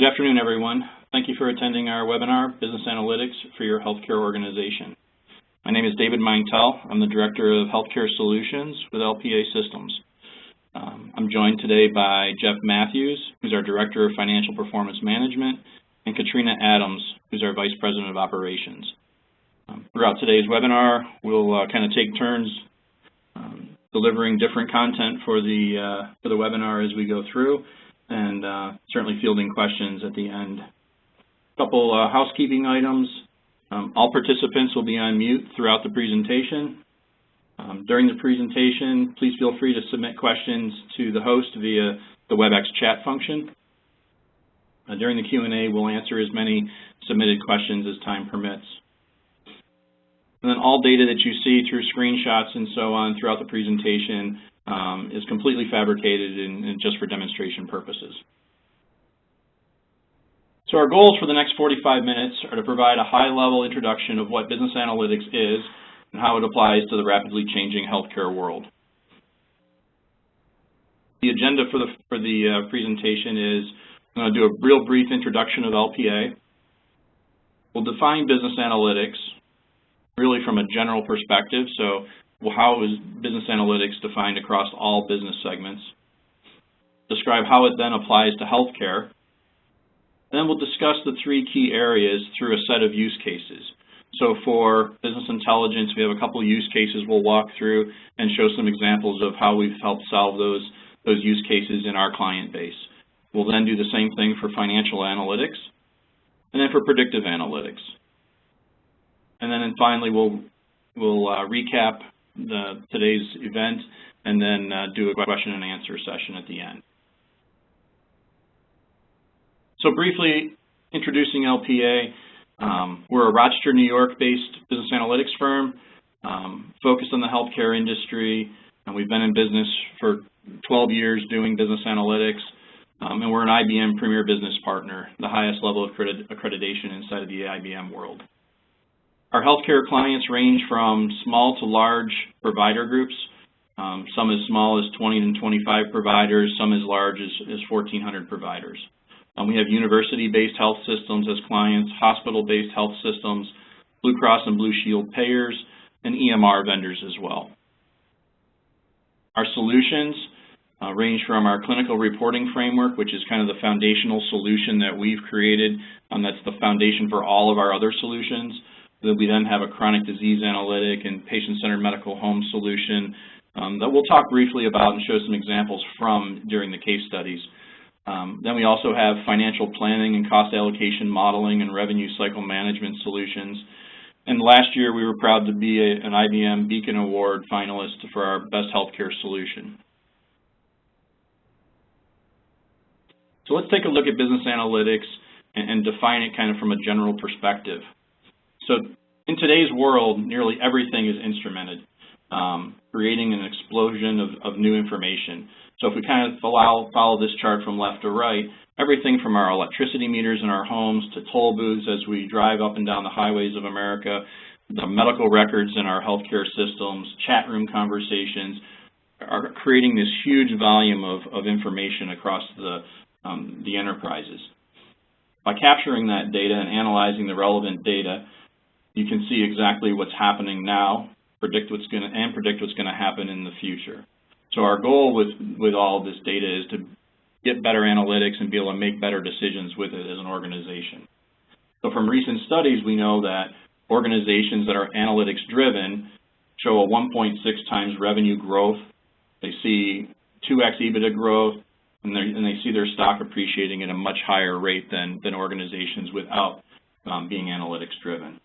Good afternoon, everyone. Thank you for attending our webinar, Business Analytics for Your Healthcare Organization. My name is David Meintel. I'm the Director of Healthcare Solutions with LPA Systems. I'm joined today by Jeff Matthews, who's our Director of Financial Performance Management, and Katrina Adams, who's our Vice President of Operations. Throughout today's webinar, we'll kind of take turns delivering different content for the webinar as we go through, and certainly fielding questions at the end. A couple housekeeping items. All participants will be on mute throughout the presentation. During the presentation, please feel free to submit questions to the host via the WebEx chat function. During the Q&A, we'll answer as many submitted questions as time permits. And then all data that you see through screenshots and so on throughout the presentation is completely fabricated and just for demonstration purposes. So our goals for the next 45 minutes are to provide a high-level introduction of what business analytics is and how it applies to the rapidly changing healthcare world. The agenda for the presentation is I'm going to do a real brief introduction of LPA. We'll define business analytics really from a general perspective. So how is business analytics defined across all business segments? Describe how it then applies to healthcare. Then we'll discuss the three key areas through a set of use cases. So for business intelligence, we have a couple use cases we'll walk through and show some examples of how we've helped solve those use cases in our client base. We'll then do the same thing for financial analytics, and then for predictive analytics. And then finally, we'll recap today's event and then do a question and answer session at the end. So briefly introducing LPA, we're a Rochester, New York-based business analytics firm focused on the healthcare industry, and we've been in business for 12 years doing business analytics, and we're an IBM Premier Business Partner, the highest level of accreditation inside of the IBM world. Our healthcare clients range from small to large provider groups, some as small as 20 and 25 providers, some as large as 1,400 providers. We have university-based health systems as clients, hospital-based health systems, Blue Cross and Blue Shield payers, and EMR vendors as well. Our solutions range from our clinical reporting framework, which is kind of the foundational solution that we've created, that's the foundation for all of our other solutions. We then have a chronic disease analytic and patient-centered medical home solution that we'll talk briefly about and show some examples from during the case studies. Then we also have financial planning and cost allocation modeling and revenue cycle management solutions. And last year, we were proud to be an IBM Beacon Award finalist for our best healthcare solution. So let's take a look at business analytics and define it kind of from a general perspective. So in today's world, nearly everything is instrumented, creating an explosion of new information. So if we kind of follow this chart from left to right, everything from our electricity meters in our homes to toll booths as we drive up and down the highways of America, the medical records in our healthcare systems, chat room conversations, are creating this huge volume of information across the enterprises. By capturing that data and analyzing the relevant data, you can see exactly what's happening now, predict what's going to happen in the future. So our goal with all of this data is to get better analytics and be able to make better decisions with it as an organization. So from recent studies, we know that organizations that are analytics driven show a 1.6 times revenue growth. They see 2x EBITDA growth, and they see their stock appreciating at a much higher rate than organizations without being analytics driven.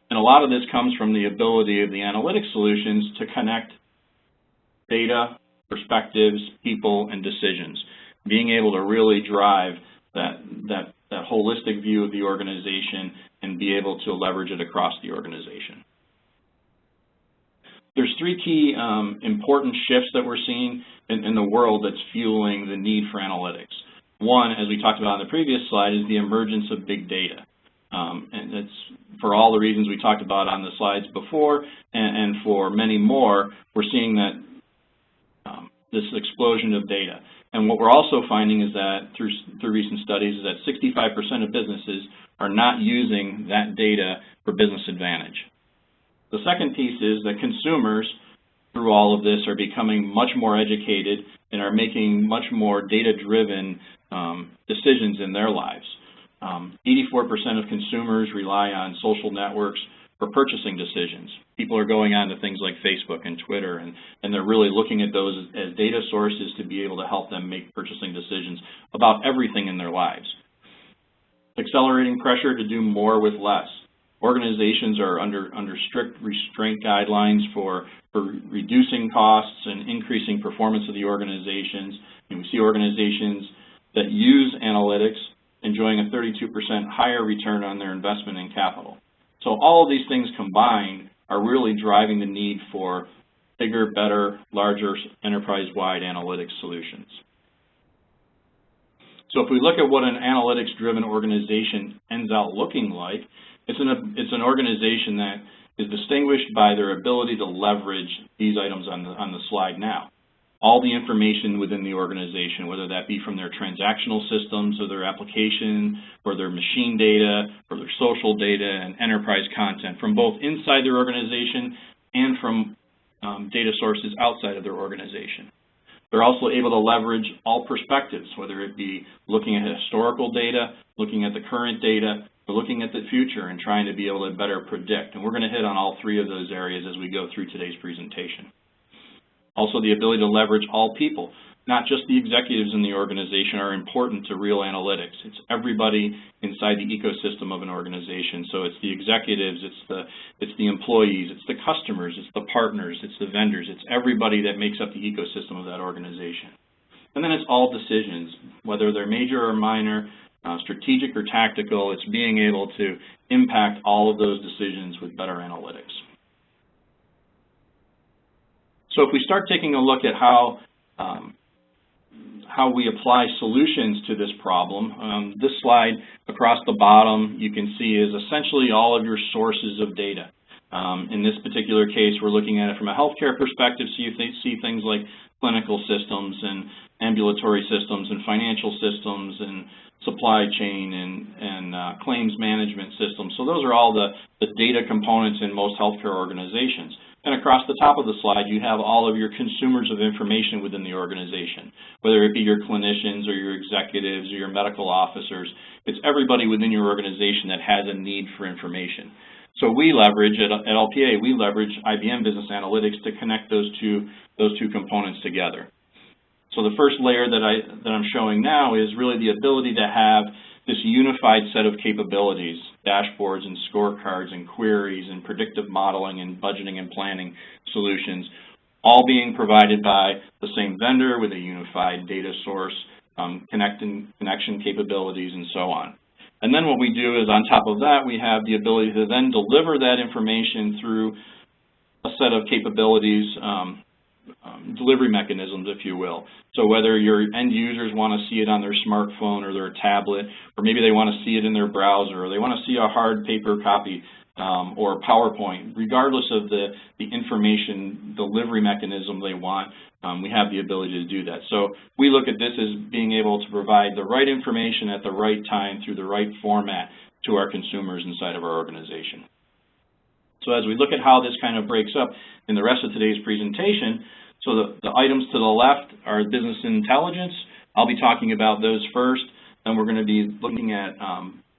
And a lot of this comes from the ability of the analytics solutions to connect data, perspectives, people, and decisions, being able to really drive that holistic view of the organization and be able to leverage it across the organization. There's three key important shifts that we're seeing in the world that's fueling the need for analytics. One, as we talked about on the previous slide, is the emergence of big data. And it's for all the reasons we talked about on the slides before, and for many more, we're seeing that this explosion of data. And what we're also finding is that through recent studies is that 65% of businesses are not using that data for business advantage. The second piece is that consumers, through all of this, are becoming much more educated and are making much more data-driven decisions in their lives. 84% of consumers rely on social networks for purchasing decisions. People are going on to things like Facebook and Twitter, and they're really looking at those as data sources to be able to help them make purchasing decisions about everything in their lives. Accelerating pressure to do more with less. Organizations are under strict restraint guidelines for reducing costs and increasing performance of the organizations. And we see organizations that use analytics enjoying a 32% higher return on their investment in capital. So all of these things combined are really driving the need for bigger, better, larger, enterprise-wide analytics solutions. So if we look at what an analytics-driven organization ends out looking like, it's an organization that is distinguished by their ability to leverage these items on the slide now. All the information within the organization, whether that be from their transactional systems or their application or their machine data or their social data and enterprise content from both inside their organization and from data sources outside of their organization. They're also able to leverage all perspectives, whether it be looking at historical data, looking at the current data, or looking at the future and trying to be able to better predict. And we're going to hit on all three of those areas as we go through today's presentation. Also, the ability to leverage all people, not just the executives in the organization, are important to real analytics. It's everybody inside the ecosystem of an organization. So it's the executives, it's the employees, it's the customers, it's the partners, it's the vendors, it's everybody that makes up the ecosystem of that organization. And then it's all decisions, whether they're major or minor, strategic or tactical. It's being able to impact all of those decisions with better analytics. So if we start taking a look at how we apply solutions to this problem, this slide across the bottom you can see is essentially all of your sources of data. In this particular case, we're looking at it from a healthcare perspective, so you see things like clinical systems and ambulatory systems and financial systems and supply chain and claims management systems. So those are all the data components in most healthcare organizations. And across the top of the slide, you have all of your consumers of information within the organization, whether it be your clinicians or your executives or your medical officers. It's everybody within your organization that has a need for information. So we leverage, at LPA, we leverage IBM Business Analytics to connect those two components together. So the first layer that I'm showing now is really the ability to have this unified set of capabilities, dashboards and scorecards and queries and predictive modeling and budgeting and planning solutions, all being provided by the same vendor with a unified data source, connection capabilities, and so on. And then what we do is on top of that, we have the ability to then deliver that information through a set of capabilities, delivery mechanisms, if you will. So whether your end users want to see it on their smartphone or their tablet, or maybe they want to see it in their browser, or they want to see a hard paper copy or PowerPoint, regardless of the information delivery mechanism they want, we have the ability to do that. So we look at this as being able to provide the right information at the right time through the right format to our consumers inside of our organization. So as we look at how this kind of breaks up in the rest of today's presentation, so the items to the left are business intelligence. I'll be talking about those first. Then we're going to be looking at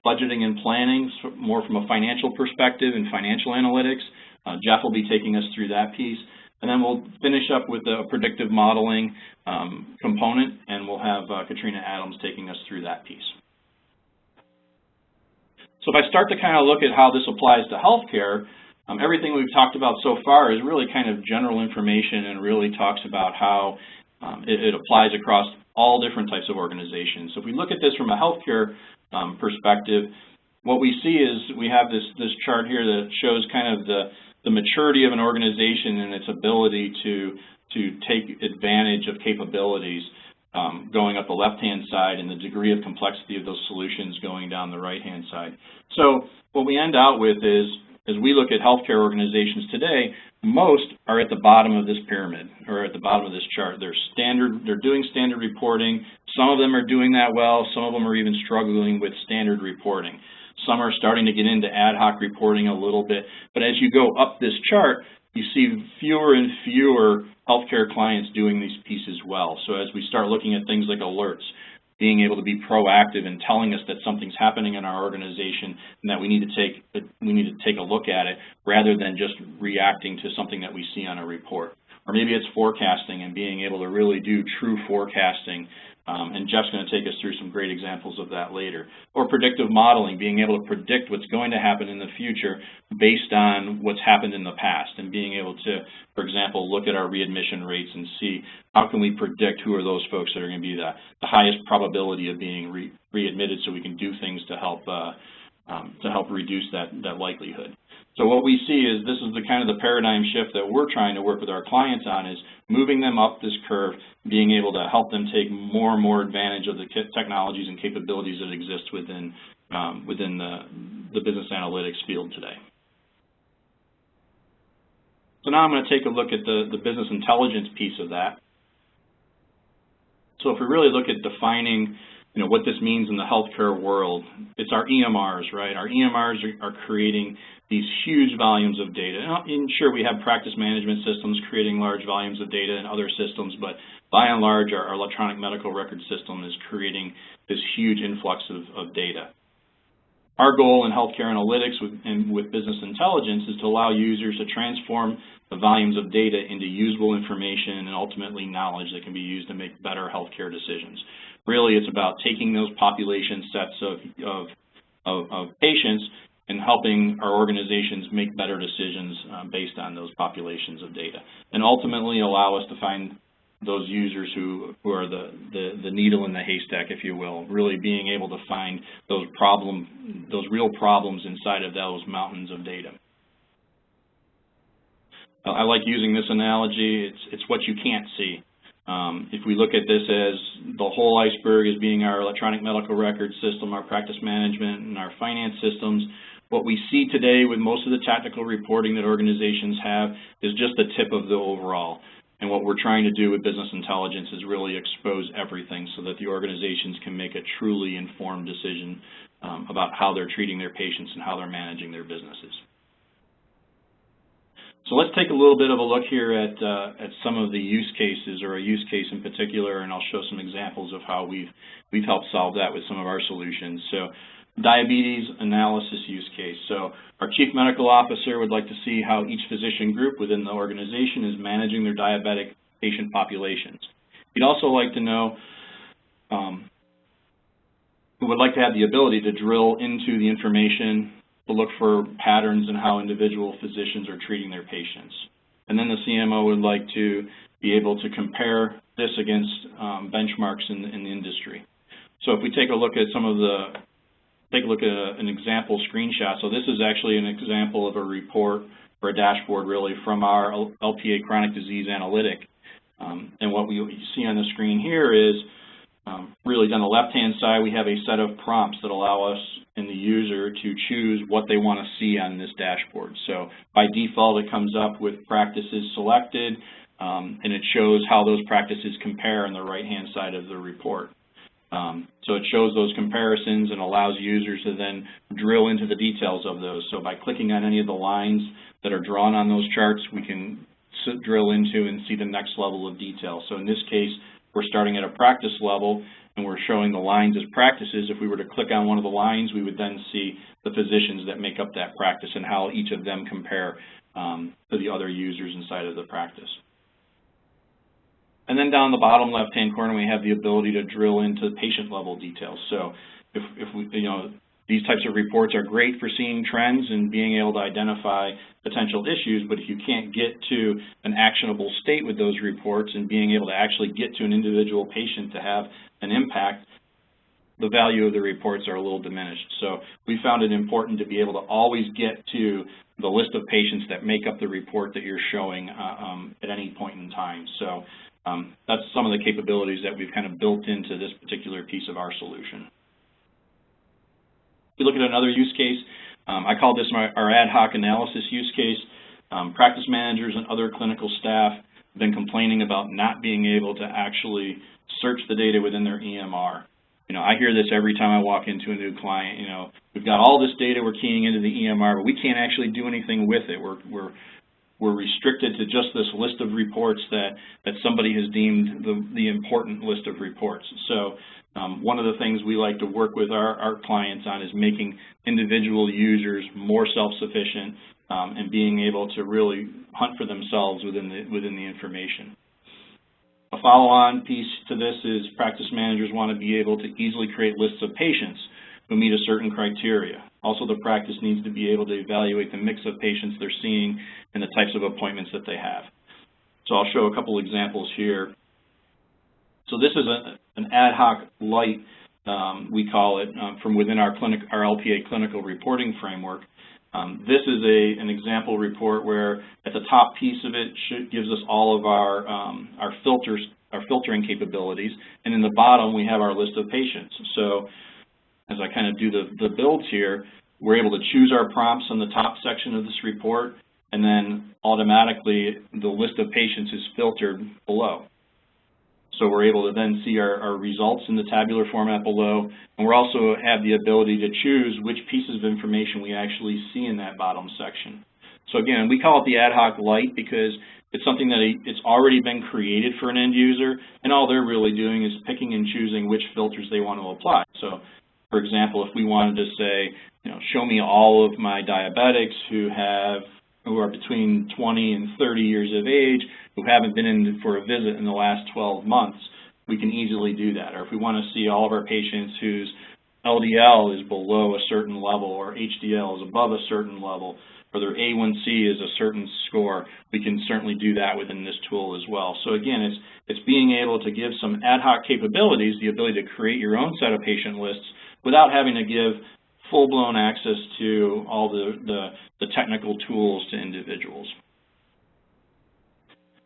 budgeting and planning, more from a financial perspective and financial analytics. Jeff will be taking us through that piece. And then we'll finish up with the predictive modeling component, and we'll have Katrina Adams taking us through that piece. So if I start to kind of look at how this applies to healthcare, everything we've talked about so far is really kind of general information and really talks about how it applies across all different types of organizations. So if we look at this from a healthcare perspective, what we see is we have this chart here that shows kind of the maturity of an organization and its ability to take advantage of capabilities going up the left-hand side and the degree of complexity of those solutions going down the right-hand side. So what we end out with is as we look at healthcare organizations today, most are at the bottom of this pyramid, or at the bottom of this chart. They're doing standard reporting. Some of them are doing that well. Some of them are even struggling with standard reporting. Some are starting to get into ad hoc reporting a little bit. But as you go up this chart, you see fewer and fewer healthcare clients doing these pieces well. So as we start looking at things like alerts, being able to be proactive and telling us that something's happening in our organization and that we need to take a look at it rather than just reacting to something that we see on a report. Or maybe it's forecasting and being able to really do true forecasting. And Jeff's going to take us through some great examples of that later. Or predictive modeling, being able to predict what's going to happen in the future based on what's happened in the past, and being able to, for example, look at our readmission rates and see how can we predict who are those folks that are going to be the highest probability of being readmitted, so we can do things to help reduce that likelihood. So what we see is this is the kind of the paradigm shift that we're trying to work with our clients on, is moving them up this curve, being able to help them take more and more advantage of the technologies and capabilities that exist within the business analytics field today. So now I'm going to take a look at the business intelligence piece of that. So if we really look at defining what this means in the healthcare world, it's our EMRs, right? Our EMRs are creating these huge volumes of data. And sure, we have practice management systems creating large volumes of data and other systems, but by and large, our electronic medical record system is creating this huge influx of data. Our goal in healthcare analytics with business intelligence is to allow users to transform the volumes of data into usable information and ultimately knowledge that can be used to make better healthcare decisions. Really, it's about taking those population sets of patients and helping our organizations make better decisions based on those populations of data, and ultimately allow us to find those users who are the needle in the haystack, if you will, really being able to find those real problems inside of those mountains of data. I like using this analogy. It's what you can't see. If we look at this as the whole iceberg as being our electronic medical record system, our practice management, and our finance systems, what we see today with most of the technical reporting that organizations have is just the tip of the overall. And what we're trying to do with business intelligence is really expose everything so that the organizations can make a truly informed decision about how they're treating their patients and how they're managing their businesses. So let's take a little bit of a look here at some of the use cases, or a use case in particular, and I'll show some examples of how we've helped solve that with some of our solutions. So, diabetes analysis use case. So our chief medical officer would like to see how each physician group within the organization is managing their diabetic patient populations. He'd also like to know, would like to have the ability to drill into the information, to look for patterns in how individual physicians are treating their patients. And then the CMO would like to be able to compare this against benchmarks in the industry. So if we take a look at an example screenshot. So this is actually an example of a report or a dashboard really from our LPA chronic disease analytic. And what you see on the screen here is really on the left-hand side, we have a set of prompts that allow us and the user to choose what they want to see on this dashboard. So by default, it comes up with practices selected, and it shows how those practices compare on the right-hand side of the report. So it shows those comparisons and allows users to then drill into the details of those. So by clicking on any of the lines that are drawn on those charts, we can drill into and see the next level of detail. So in this case, we're starting at a practice level, and we're showing the lines as practices. If we were to click on one of the lines, we would then see the physicians that make up that practice and how each of them compare to the other users inside of the practice. And then down the bottom left-hand corner, we have the ability to drill into patient-level details. So if we, these types of reports are great for seeing trends and being able to identify potential issues, but if you can't get to an actionable state with those reports and being able to actually get to an individual patient to have an impact, the value of the reports are a little diminished. So we found it important to be able to always get to the list of patients that make up the report that you're showing at any point in time. So that's some of the capabilities that we've kind of built into this particular piece of our solution. If we look at another use case, I call this our ad hoc analysis use case. Practice managers and other clinical staff have been complaining about not being able to actually search the data within their EMR. I hear this every time I walk into a new client. We've got all this data we're keying into the EMR, but we can't actually do anything with it. We're restricted to just this list of reports that somebody has deemed the important list of reports. So one of the things we like to work with our clients on is making individual users more self-sufficient and being able to really hunt for themselves within the information. A follow-on piece to this is practice managers want to be able to easily create lists of patients who meet a certain criteria. Also, the practice needs to be able to evaluate the mix of patients they're seeing and the types of appointments that they have. So I'll show a couple examples here. So this is an ad hoc light, we call it, from within our LPA clinical reporting framework. This is an example report where at the top piece of it gives us all of our filtering capabilities, and in the bottom we have our list of patients. So as I kind of do the builds here, we're able to choose our prompts on the top section of this report, and then automatically the list of patients is filtered below. So we're able to then see our results in the tabular format below, and we also have the ability to choose which pieces of information we actually see in that bottom section. So again, we call it the ad hoc light because it's something that it's already been created for an end user, and all they're really doing is picking and choosing which filters they want to apply. So for example, if we wanted to say, show me all of my diabetics who are between 20 and 30 years of age, who haven't been in for a visit in the last 12 months, we can easily do that. Or if we want to see all of our patients whose LDL is below a certain level or HDL is above a certain level, or their A1C is a certain score, we can certainly do that within this tool as well. So again, it's being able to give some ad hoc capabilities, the ability to create your own set of patient lists without having to give full-blown access to all the technical tools to individuals.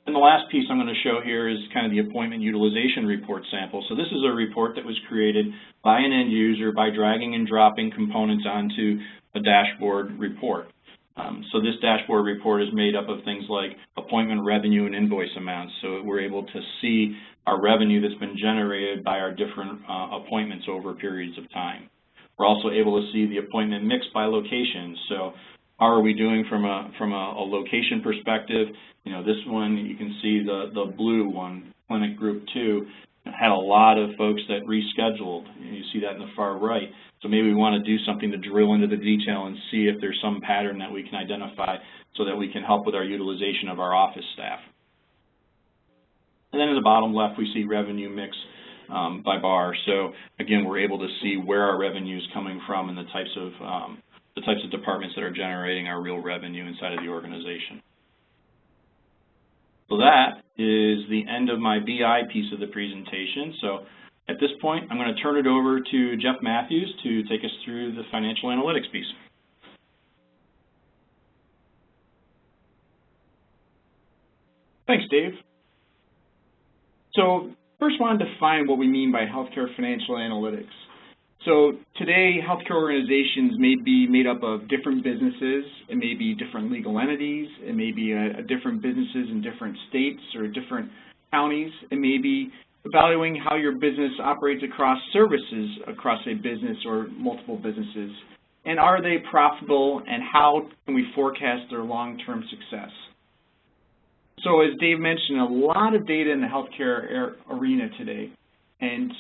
And the last piece I'm going to show here is kind of the appointment utilization report sample. So this is a report that was created by an end user by dragging and dropping components onto a dashboard report. So this dashboard report is made up of things like appointment revenue and invoice amounts. So we're able to see our revenue that's been generated by our different appointments over periods of time. We're also able to see the appointment mix by location. So how are we doing from a location perspective? This one, you can see the blue one, Clinic Group 2, had a lot of folks that rescheduled. You see that in the far right. So maybe we want to do something to drill into the detail and see if there's some pattern that we can identify so that we can help with our utilization of our office staff. And then in the bottom left, we see revenue mix by bar. So again, we're able to see where our revenue is coming from and the types of departments that are generating our real revenue inside of the organization. So that is the end of my BI piece of the presentation. So at this point, I'm going to turn it over to Jeff Matthews to take us through the financial analytics piece. Thanks, Dave. So first, I wanted to define what we mean by healthcare financial analytics. So today, healthcare organizations may be made up of different businesses. It may be different legal entities. It may be different businesses in different states or different counties. It may be evaluating how your business operates across services across a business or multiple businesses. And are they profitable, and how can we forecast their long-term success? So as Dave mentioned, a lot of data in the healthcare arena today. And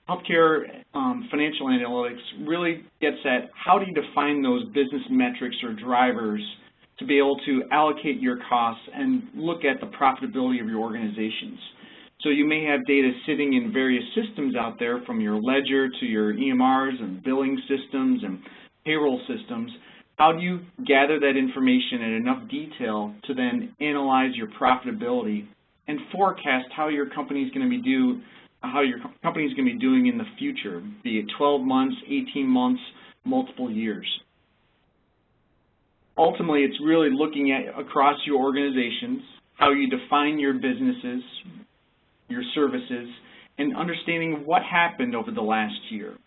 healthcare financial analytics really gets at how do you define those business metrics or drivers to be able to allocate your costs and look at the profitability of your organizations. So you may have data sitting in various systems out there, from your ledger to your EMRs and billing systems and payroll systems. How do you gather that information in enough detail to then analyze your profitability and forecast how your company is going to be doing in the future, be it 12 months, 18 months, multiple years? Ultimately, it's really looking at across your organizations, how you define your businesses, your services, and understanding what happened over the last year.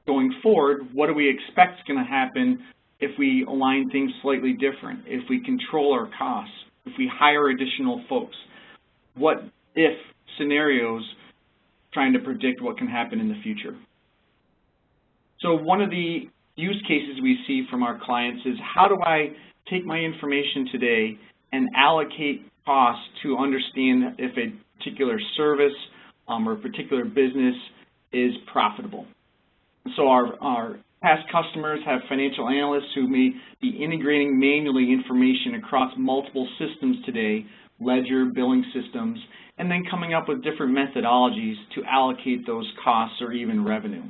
Going forward, what do we expect is going to happen if we align things slightly different, if we control our costs, if we hire additional folks? What if scenarios trying to predict what can happen in the future? So one of the use cases we see from our clients is, how do I take my information today and allocate costs to understand if a particular service or a particular business is profitable? So our past customers have financial analysts who may be integrating manually information across multiple systems today, ledger, billing systems, and then coming up with different methodologies to allocate those costs or even revenue.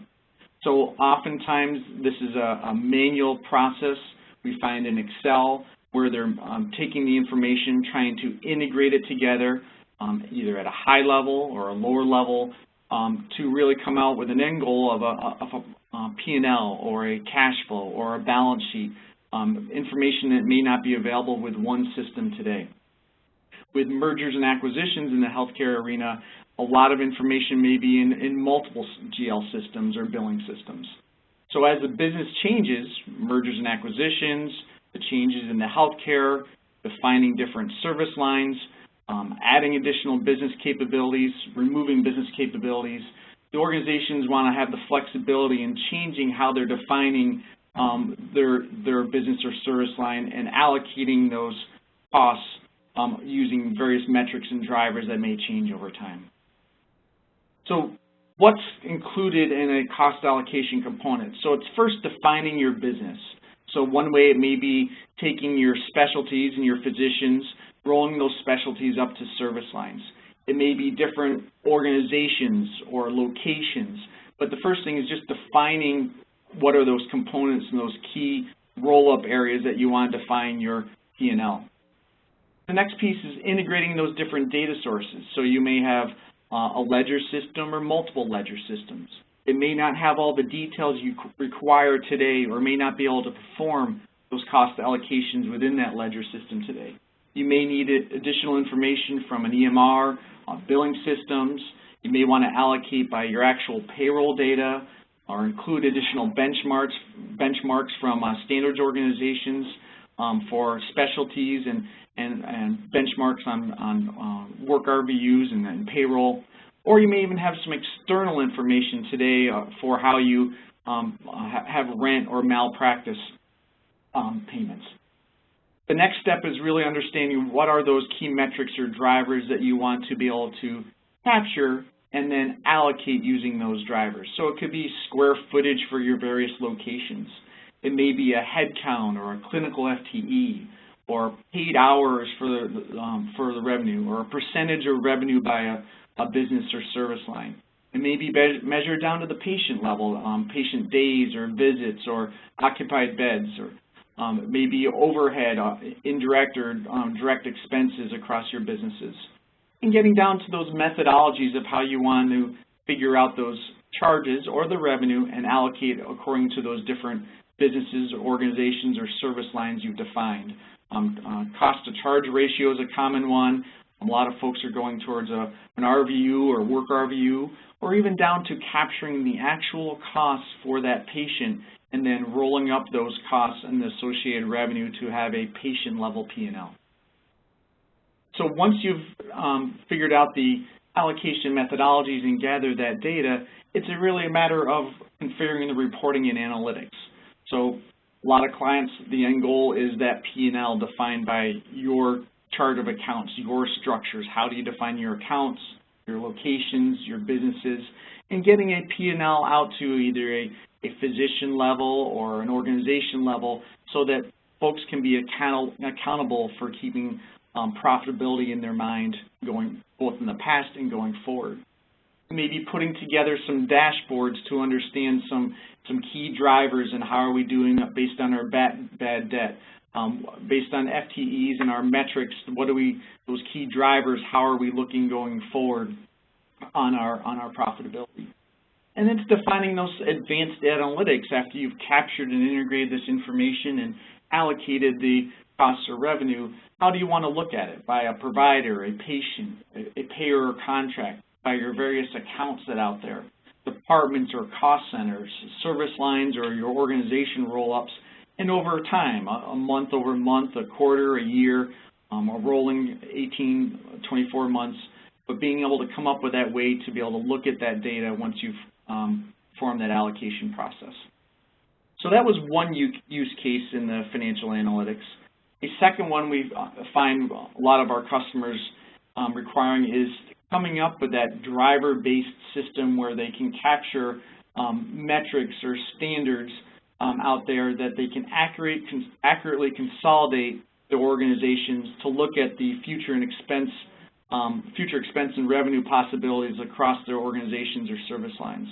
So oftentimes this is a manual process we find in Excel, where they're taking the information, trying to integrate it together, either at a high level or a lower level, to really come out with an end goal of a P&L or a cash flow or a balance sheet, information that may not be available with one system today. With mergers and acquisitions in the healthcare arena, a lot of information may be in multiple GL systems or billing systems. So as the business changes, mergers and acquisitions, the changes in the healthcare, defining different service lines, adding additional business capabilities, removing business capabilities, the organizations want to have the flexibility in changing how they're defining their business or service line and allocating those costs using various metrics and drivers that may change over time. So what's included in a cost allocation component? So it's first defining your business. So one way it may be taking your specialties and your physicians, rolling those specialties up to service lines. It may be different organizations or locations, but the first thing is just defining what are those components and those key roll-up areas that you want to define your P&L. The next piece is integrating those different data sources. So you may have a ledger system or multiple ledger systems. It may not have all the details you require today, or may not be able to perform those cost allocations within that ledger system today. You may need additional information from an EMR, billing systems. You may want to allocate by your actual payroll data, or include additional benchmarks from standards organizations for specialties and benchmarks on work RVUs and payroll. Or you may even have some external information today for how you have rent or malpractice payments. The next step is really understanding what are those key metrics or drivers that you want to be able to capture and then allocate using those drivers. So it could be square footage for your various locations. It may be a head count or a clinical FTE, or paid hours for the revenue, or a percentage of revenue by a business or service line. It may be measured down to the patient level, patient days or visits or occupied beds, or maybe overhead, indirect or direct expenses across your businesses. And getting down to those methodologies of how you want to figure out those charges or the revenue and allocate according to those different businesses or organizations or service lines you've defined. Cost to charge ratio is a common one. A lot of folks are going towards an RVU or work RVU, or even down to capturing the actual costs for that patient and then rolling up those costs and the associated revenue to have a patient-level P&L. So once you've figured out the allocation methodologies and gathered that data, it's really a matter of configuring the reporting and analytics. So a lot of clients, the end goal is that P&L defined by your chart of accounts, your structures. How do you define your accounts, your locations, your businesses, and getting a P&L out to either a physician level or an organization level so that folks can be accountable for keeping profitability in their mind going both in the past and going forward. Maybe putting together some dashboards to understand some key drivers and how are we doing based on our bad debt, based on FTEs and our metrics. What are those key drivers? How are we looking going forward on our profitability? And then it's defining those advanced analytics after you've captured and integrated this information and allocated the costs or revenue. How do you want to look at it? By a provider, a patient, a payer or contract, by your various accounts that out there, departments or cost centers, service lines or your organization roll-ups, and over time, a month over month, a quarter, a year, a rolling 18, 24 months, but being able to come up with that way to be able to look at that data once you've formed that allocation process. So that was one use case in the financial analytics. A second one we find a lot of our customers requiring is coming up with that driver-based system where they can capture metrics or standards out there that they can accurately consolidate their organizations to look at the future expense and revenue possibilities across their organizations or service lines.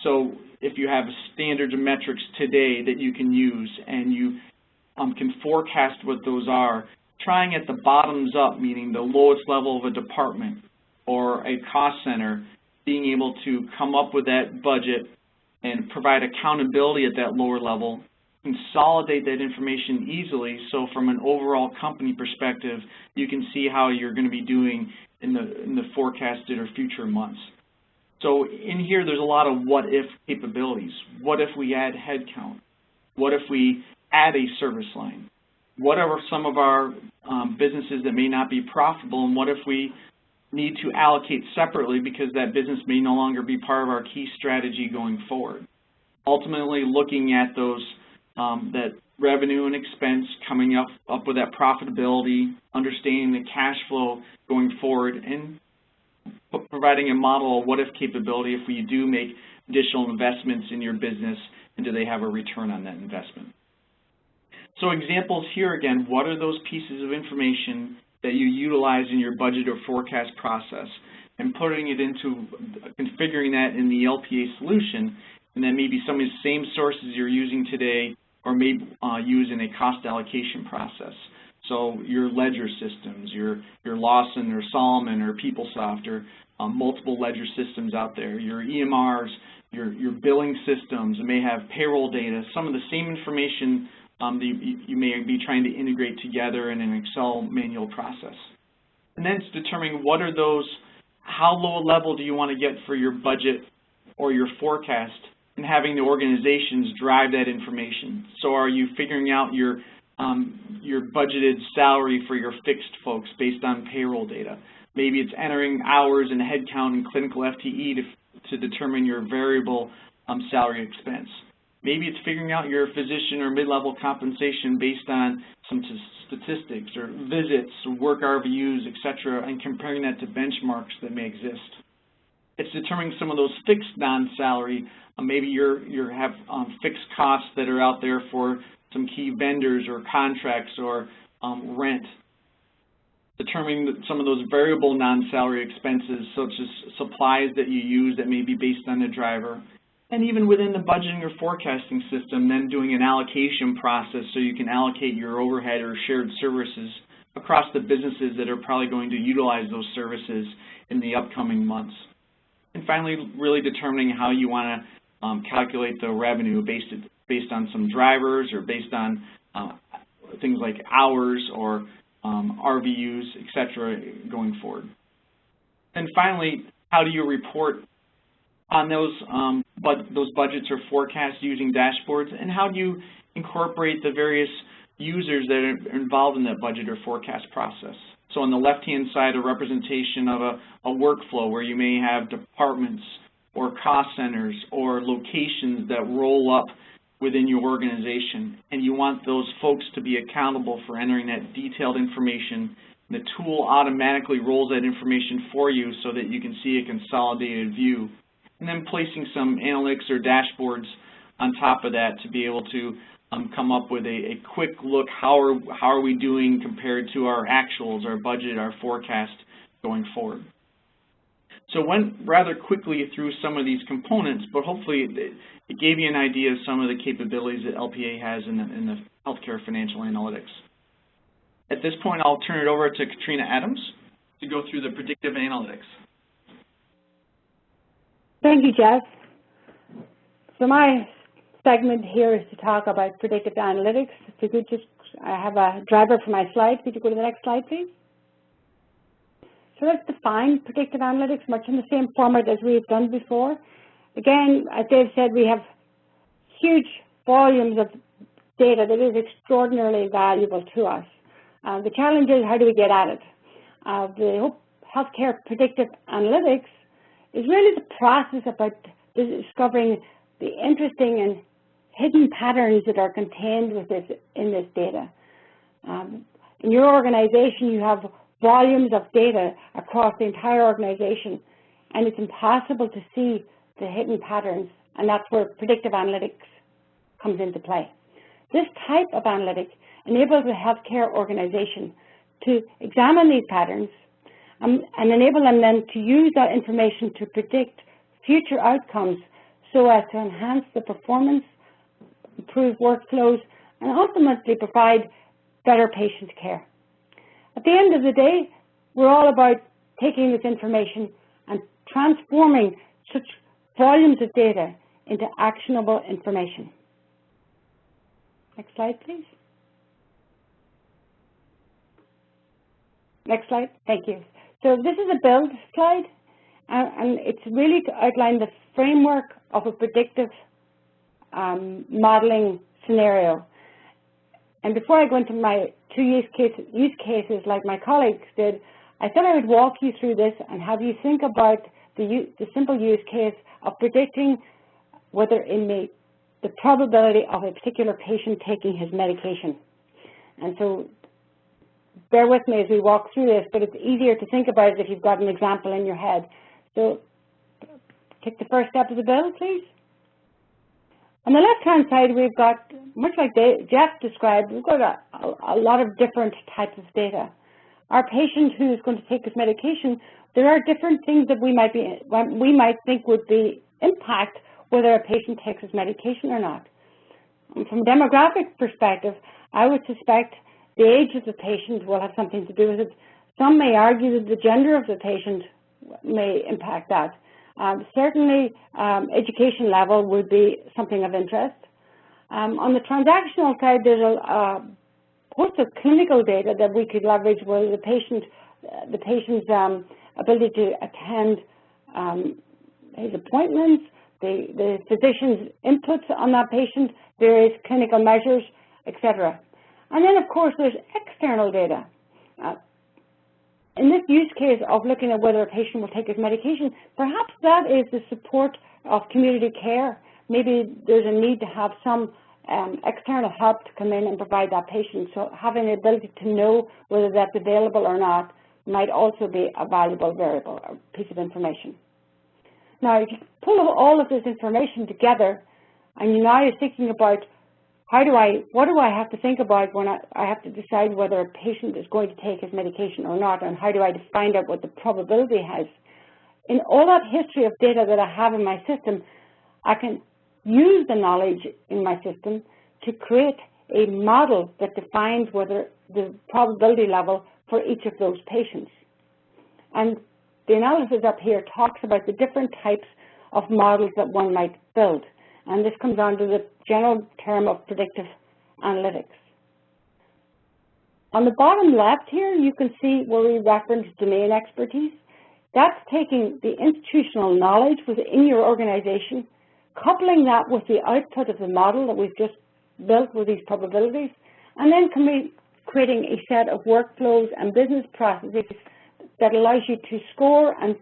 So if you have standards and metrics today that you can use and you can forecast what those are, trying at the bottoms up, meaning the lowest level of a department or a cost center, being able to come up with that budget and provide accountability at that lower level, consolidate that information easily, so from an overall company perspective, you can see how you're going to be doing in the forecasted or future months. So in here, there's a lot of what-if capabilities. What if we add headcount? What if we add a service line? What are some of our businesses that may not be profitable, and what if we need to allocate separately because that business may no longer be part of our key strategy going forward? Ultimately, looking at those that revenue and expense, coming up with that profitability, understanding the cash flow going forward, and providing a model of what-if capability if we do make additional investments in your business, and do they have a return on that investment? So examples here again, what are those pieces of information that you utilize in your budget or forecast process, and putting it into configuring that in the LPA solution, and then maybe some of the same sources you're using today or maybe use in a cost allocation process. So your ledger systems, your Lawson or Solomon or PeopleSoft, or multiple ledger systems out there, your EMRs, your billing systems, it may have payroll data, some of the same information that you may be trying to integrate together in an Excel manual process. And then it's determining what are those, how low a level do you want to get for your budget or your forecast, and having the organizations drive that information. So are you figuring out your budgeted salary for your fixed folks based on payroll data? Maybe it's entering hours and headcount and clinical FTE to determine your variable salary expense. Maybe it's figuring out your physician or mid-level compensation based on some statistics or visits, work RVUs, etc., and comparing that to benchmarks that may exist. It's determining some of those fixed non-salary. Maybe you have fixed costs that are out there for some key vendors or contracts or rent. Determining some of those variable non-salary expenses, such as supplies that you use that may be based on the driver. And even within the budgeting or forecasting system, then doing an allocation process so you can allocate your overhead or shared services across the businesses that are probably going to utilize those services in the upcoming months. And finally, really determining how you want to calculate the revenue based on some drivers or based on things like hours or RVUs, etc., going forward. And finally, how do you report on those budgets or forecasts using dashboards, and how do you incorporate the various users that are involved in that budget or forecast process? So on the left-hand side, a representation of a workflow where you may have departments or cost centers or locations that roll up within your organization, and you want those folks to be accountable for entering that detailed information. The tool automatically rolls that information for you so that you can see a consolidated view, and then placing some analytics or dashboards on top of that to be able to come up with a quick look, how are we doing compared to our actuals, our budget, our forecast going forward. So went rather quickly through some of these components, but hopefully it gave you an idea of some of the capabilities that LPA has in the healthcare financial analytics. At this point, I'll turn it over to Katrina Adams to go through the predictive analytics. Thank you, Jeff. So my segment here is to talk about predictive analytics. If you could just, I have a driver for my slide. Could you go to the next slide, please? So let's define predictive analytics much in the same format as we've done before. Again, as Dave said, we have huge volumes of data that is extraordinarily valuable to us. The challenge is, how do we get at it? The healthcare predictive analytics is really the process about discovering the interesting and hidden patterns that are contained in this data. In your organization, you have volumes of data across the entire organization, and it's impossible to see the hidden patterns, and that's where predictive analytics comes into play. This type of analytic enables the healthcare organization to examine these patterns and enable them then to use that information to predict future outcomes so as to enhance the performance, improve workflows, and ultimately provide better patient care. At the end of the day, we're all about taking this information and transforming such volumes of data into actionable information. Next slide, please. Next slide. Thank you. So this is a build slide, and it's really to outline the framework of a predictive modeling scenario. And before I go into my two use cases like my colleagues did, I thought I would walk you through this and have you think about the simple use case of predicting whether the probability of a particular patient taking his medication. And so bear with me as we walk through this, but it's easier to think about it if you've got an example in your head. So take the first step of the build, please. On the left-hand side, we've got, much like Jeff described, we've got a lot of different types of data. Our patient who is going to take his medication, there are different things that we might think would be impact whether a patient takes his medication or not. And from a demographic perspective, I would suspect the age of the patient will have something to do with it. Some may argue that the gender of the patient may impact that. Certainly, education level would be something of interest. On the transactional side, there's a host of clinical data that we could leverage where the patient's ability to attend his appointments, the physician's inputs on that patient, various clinical measures, etc. And then, of course, there's external data. In this use case of looking at whether a patient will take his medication, perhaps that is the support of community care. Maybe there's a need to have some external help to come in and provide that patient. So having the ability to know whether that's available or not might also be a valuable variable or piece of information. Now, if you pull all of this information together and you're thinking about what do I have to think about when I have to decide whether a patient is going to take his medication or not, and how do I find out what the probability has? In all that history of data that I have in my system, I can use the knowledge in my system to create a model that defines whether the probability level for each of those patients. And the analysis up here talks about the different types of models that one might build. And this comes under the general term of predictive analytics. On the bottom left here, you can see where we reference domain expertise. That's taking the institutional knowledge within your organization, coupling that with the output of the model that we've just built with these probabilities, and then creating a set of workflows and business processes that allows you to score and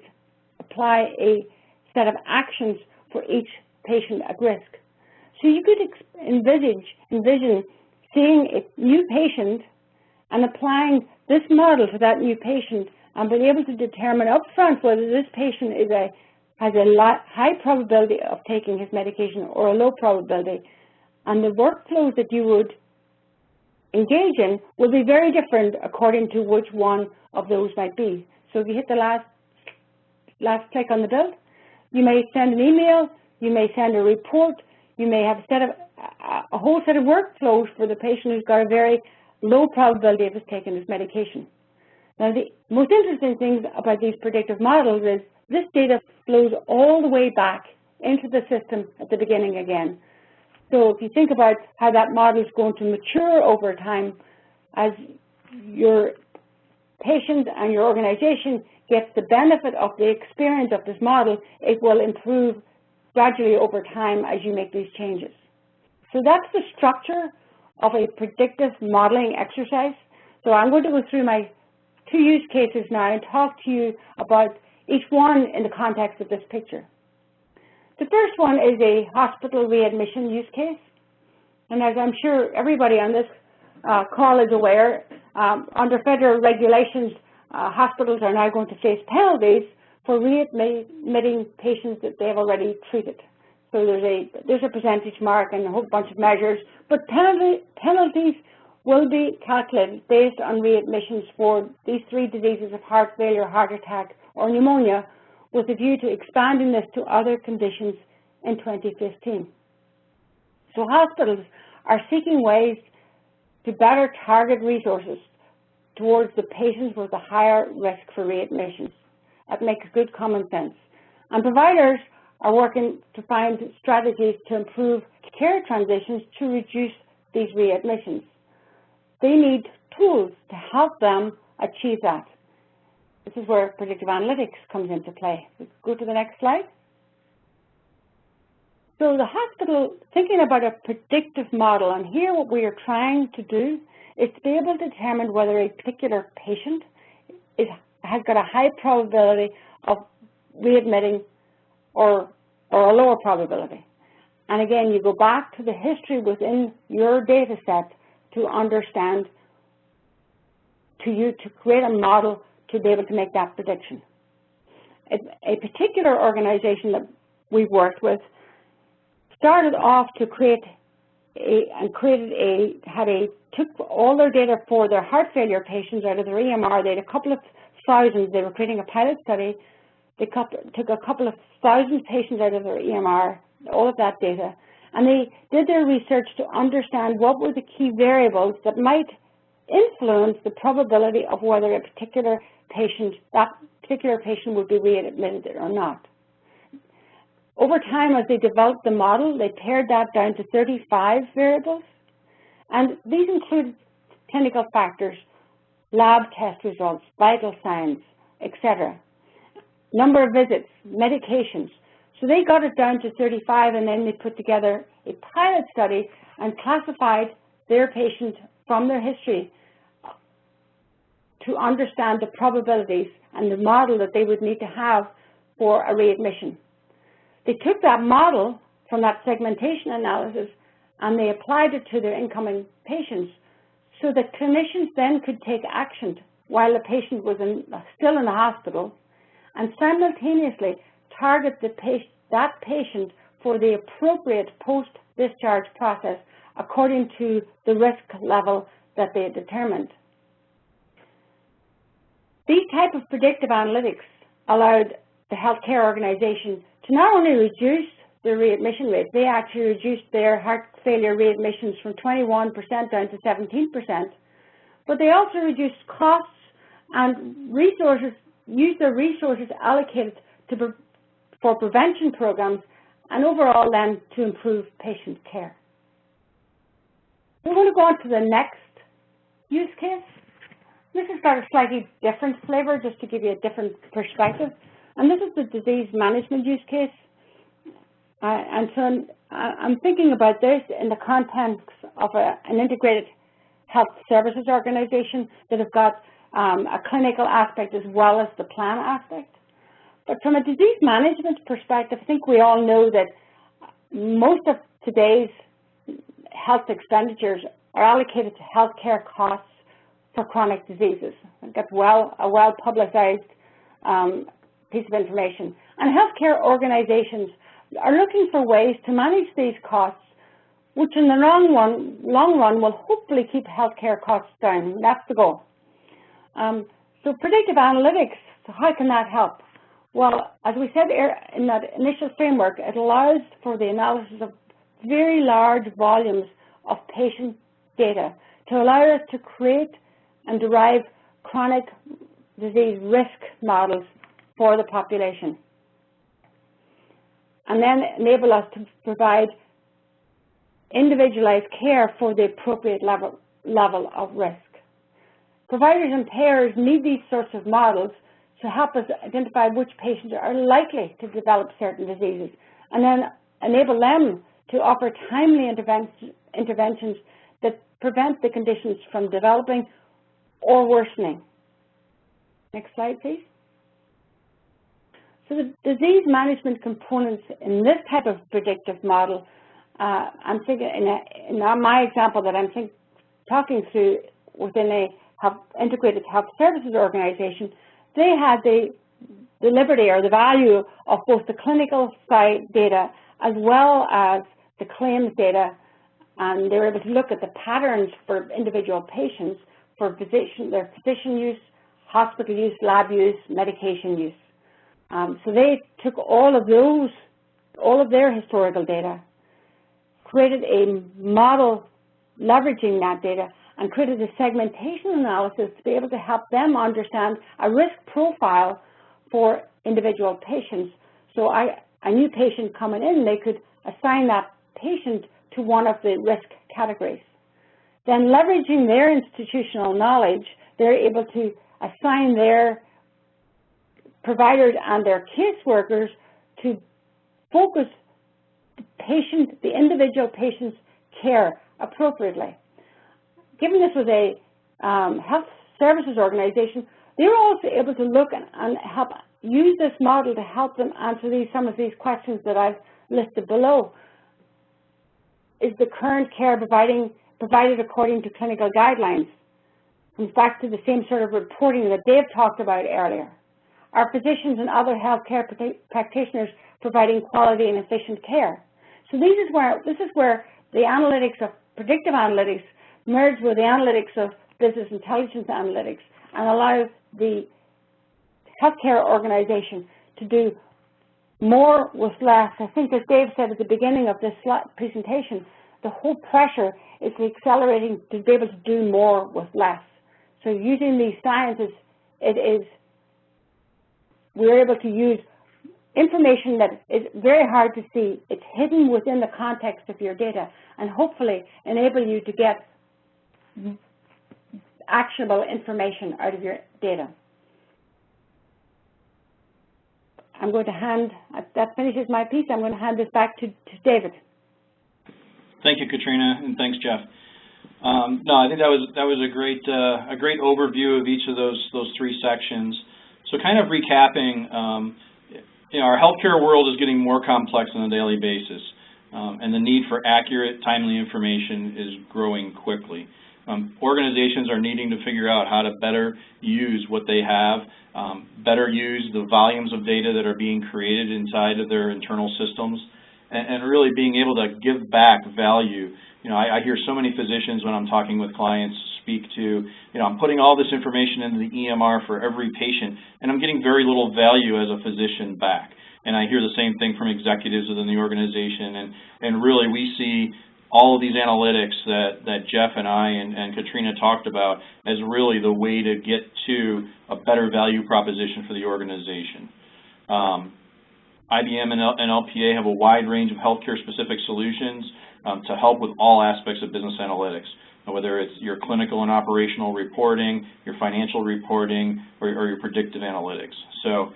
apply a set of actions for each patient at risk. So you could envision seeing a new patient and applying this model to that new patient and being able to determine upfront whether this patient has a high probability of taking his medication or a low probability. And the workflows that you would engage in will be very different according to which one of those might be. So if you hit the last click on the build, you may send an email, you may send a report, you may have a whole set of workflows for the patient who's got a very low probability of his taking his medication. Now, the most interesting thing about these predictive models is this data flows all the way back into the system at the beginning again. So if you think about how that model is going to mature over time, as your patient and your organization gets the benefit of the experience of this model, it will improve gradually over time as you make these changes. So that's the structure of a predictive modeling exercise. So I'm going to go through my 2 use cases now and talk to you about each one in the context of this picture. The first one is a hospital readmission use case. And as I'm sure everybody on this call is aware, under federal regulations, hospitals are now going to face penalties for readmitting patients that they have already treated. So there's a percentage mark and a whole bunch of measures, but penalties will be calculated based on readmissions for these 3 diseases of heart failure, heart attack, or pneumonia, with a view to expanding this to other conditions in 2015. So hospitals are seeking ways to better target resources towards the patients with a higher risk for readmissions. That makes good common sense. And providers are working to find strategies to improve care transitions to reduce these readmissions. They need tools to help them achieve that. This is where predictive analytics comes into play. Let's go to the next slide. So the hospital, thinking about a predictive model, and here what we are trying to do is to be able to determine whether a particular patient has got a high probability of readmitting or a lower probability. And again, you go back to the history within your data set to understand, to create a model to be able to make that prediction. A particular organization that we've worked with started off to took all their data for their heart failure patients out of their EMR. They had a couple of thousands. They were creating a pilot study. They took a couple of thousand patients out of their EMR, all of that data, and they did their research to understand what were the key variables that might influence the probability of whether that particular patient would be readmitted or not. Over time, as they developed the model, they pared that down to 35 variables, and these include clinical factors, lab test results, vital signs, etc., number of visits, medications. So they got it down to 35, and then they put together a pilot study and classified their patients from their history to understand the probabilities and the model that they would need to have for a readmission. They took that model from that segmentation analysis and they applied it to their incoming patients so that clinicians then could take action while the patient was still in the hospital and simultaneously target that patient for the appropriate post-discharge process according to the risk level that they had determined. These type of predictive analytics allowed the healthcare organization to not only reduce their readmission rate, they actually reduced their heart failure readmissions from 21% down to 17%, but they also reduced costs and used their resources allocated for prevention programs and overall then to improve patient care. We're going to go on to the next use case. This has got a slightly different flavor just to give you a different perspective. And this is the disease management use case. And so I'm thinking about this in the context of an integrated health services organization that have got a clinical aspect as well as the plan aspect. But from a disease management perspective, I think we all know that most of today's health expenditures are allocated to healthcare costs for chronic diseases. That's a well-publicized piece of information. And healthcare organizations are looking for ways to manage these costs, which in the long run will hopefully keep healthcare costs down. That's the goal. So predictive analytics, so how can that help? Well, as we said in that initial framework, it allows for the analysis of very large volumes of patient data to allow us to create and derive chronic disease risk models for the population, and then enable us to provide individualized care for the appropriate level of risk. Providers and payers need these sorts of models to help us identify which patients are likely to develop certain diseases, and then enable them to offer timely interventions that prevent the conditions from developing or worsening. Next slide, please. So the disease management components in this type of predictive model, I'm thinking in my example that I'm talking through within a integrated health services organization, they had the liberty or the value of both the clinical side data as well as the claims data, and they were able to look at the patterns for individual patients for their physician use, hospital use, lab use, medication use. So they took all of their historical data, created a model leveraging that data, and created a segmentation analysis to be able to help them understand a risk profile for individual patients. So a new patient coming in, they could assign that patient to one of the risk categories. Then leveraging their institutional knowledge, they're able to assign their providers and their caseworkers to focus the individual patient's care appropriately. Given this was a health services organization, they were also able to look and help use this model to help them answer some of these questions that I've listed below. Is the current care provided according to clinical guidelines? Comes back to the same sort of reporting that Dave talked about earlier. Are physicians and other healthcare practitioners providing quality and efficient care? So this is where the analytics of predictive analytics merge with the analytics of business intelligence analytics and allows the healthcare organization to do more with less. I think, as Dave said at the beginning of this presentation, the whole pressure is accelerating to be able to do more with less. So using these sciences, we're able to use information that is very hard to see. It's hidden within the context of your data, and hopefully enable you to get actionable information out of your data. I'm going to that finishes my piece. I'm going to hand this back to David. Thank you, Katrina, and thanks, Jeff. No, I think that was a great overview of each of those three sections. So kind of recapping, our healthcare world is getting more complex on a daily basis, and the need for accurate, timely information is growing quickly. Organizations are needing to figure out how to better use what they have, better use the volumes of data that are being created inside of their internal systems, and really being able to give back value. I hear so many physicians when I'm talking with clients speak to, I'm putting all this information into the EMR for every patient, and I'm getting very little value as a physician back. And I hear the same thing from executives within the organization, and really we see all of these analytics that Jeff and I and Katrina talked about as really the way to get to a better value proposition for the organization. IBM and LPA have a wide range of healthcare-specific solutions to help with all aspects of business analytics, whether it's your clinical and operational reporting, your financial reporting, or your predictive analytics. So,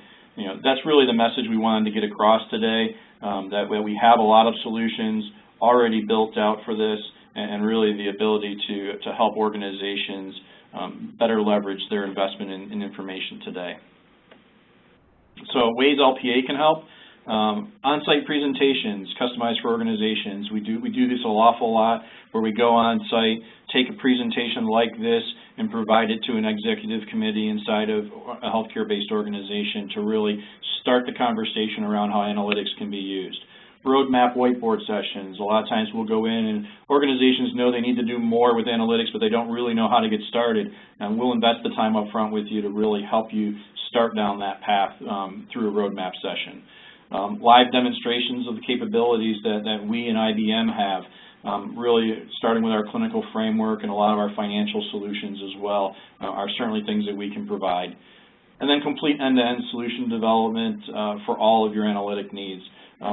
that's really the message we wanted to get across today, that we have a lot of solutions already built out for this, and really the ability to help organizations better leverage their investment in information today. So ways LPA can help. On-site presentations, customized for organizations. We do this an awful lot, where we go on-site, take a presentation like this, and provide it to an executive committee inside of a healthcare-based organization to really start the conversation around how analytics can be used. Roadmap whiteboard sessions. A lot of times we'll go in, and organizations know they need to do more with analytics, but they don't really know how to get started. And we'll invest the time up front with you to really help you start down that path through a roadmap session. Live demonstrations of the capabilities that we and IBM have, really starting with our clinical framework and a lot of our financial solutions as well, are certainly things that we can provide. And then complete end-to-end solution development for all of your analytic needs,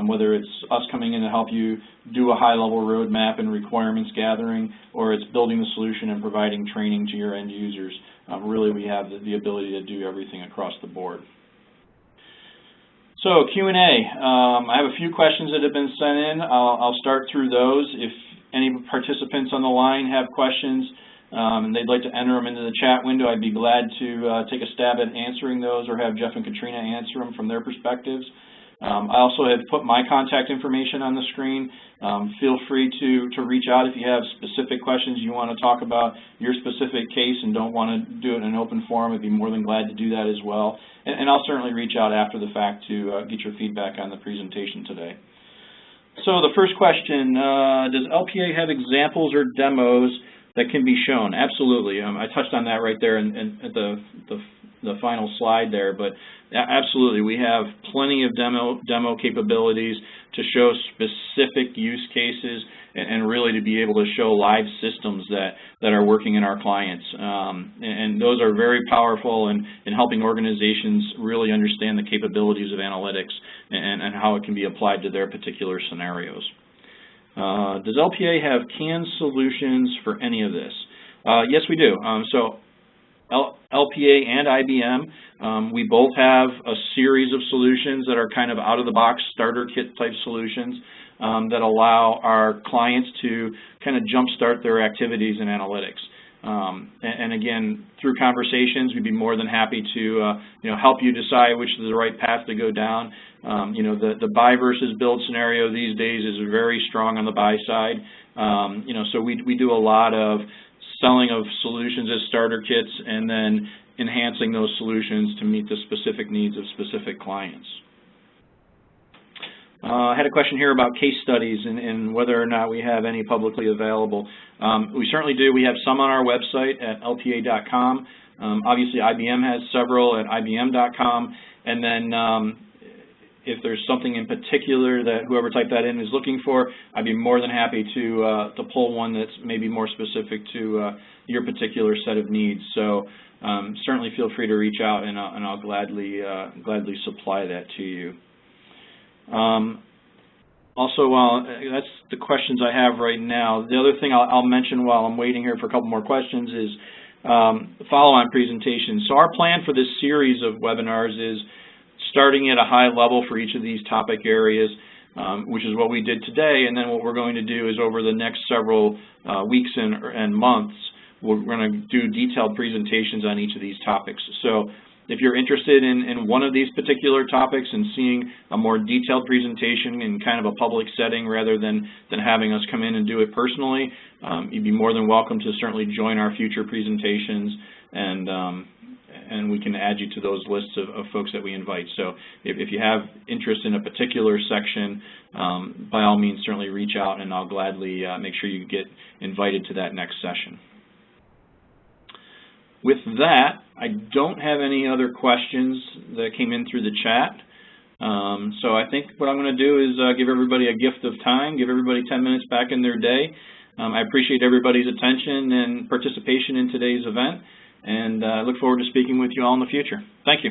whether it's us coming in to help you do a high-level roadmap and requirements gathering, or it's building the solution and providing training to your end users. Really, we have the ability to do everything across the board. So Q&A. I have a few questions that have been sent in. I'll start through those. If any participants on the line have questions and they'd like to enter them into the chat window, I'd be glad to take a stab at answering those or have Jeff and Katrina answer them from their perspectives. I also have put my contact information on the screen. Feel free to reach out if you have specific questions you want to talk about your specific case and don't want to do it in an open forum. I'd be more than glad to do that as well. And I'll certainly reach out after the fact to get your feedback on the presentation today. So the first question, does LPA have examples or demos that can be shown? Absolutely. I touched on that right there at the final slide there, but absolutely, we have plenty of demo capabilities to show specific use cases and really to be able to show live systems that are working in our clients. And those are very powerful in helping organizations really understand the capabilities of analytics and how it can be applied to their particular scenarios. Does LPA have canned solutions for any of this? Yes, we do. So LPA and IBM, we both have a series of solutions that are kind of out-of-the-box starter kit type solutions that allow our clients to kind of jumpstart their activities in analytics. And again, through conversations, we'd be more than happy to help you decide which is the right path to go down. The buy versus build scenario these days is very strong on the buy side. So we do a lot of selling of solutions as starter kits and then enhancing those solutions to meet the specific needs of specific clients. I had a question here about case studies and whether or not we have any publicly available. We certainly do. We have some on our website at lpa.com. Obviously, IBM has several at ibm.com. And then if there's something in particular that whoever typed that in is looking for, I'd be more than happy to pull one that's maybe more specific to your particular set of needs. So certainly feel free to reach out, and I'll gladly supply that to you. Also, that's the questions I have right now. The other thing I'll mention while I'm waiting here for a couple more questions is follow-on presentations. So our plan for this series of webinars is starting at a high level for each of these topic areas, which is what we did today, and then what we're going to do is over the next several weeks and months, we're going to do detailed presentations on each of these topics. So if you're interested in one of these particular topics and seeing a more detailed presentation in kind of a public setting rather than having us come in and do it personally, you'd be more than welcome to certainly join our future presentations, and we can add you to those lists of folks that we invite. So if you have interest in a particular section, by all means certainly reach out and I'll gladly make sure you get invited to that next session. With that, I don't have any other questions that came in through the chat. So I think what I'm going to do is give everybody a gift of time, give everybody 10 minutes back in their day. I appreciate everybody's attention and participation in today's event, and I look forward to speaking with you all in the future. Thank you.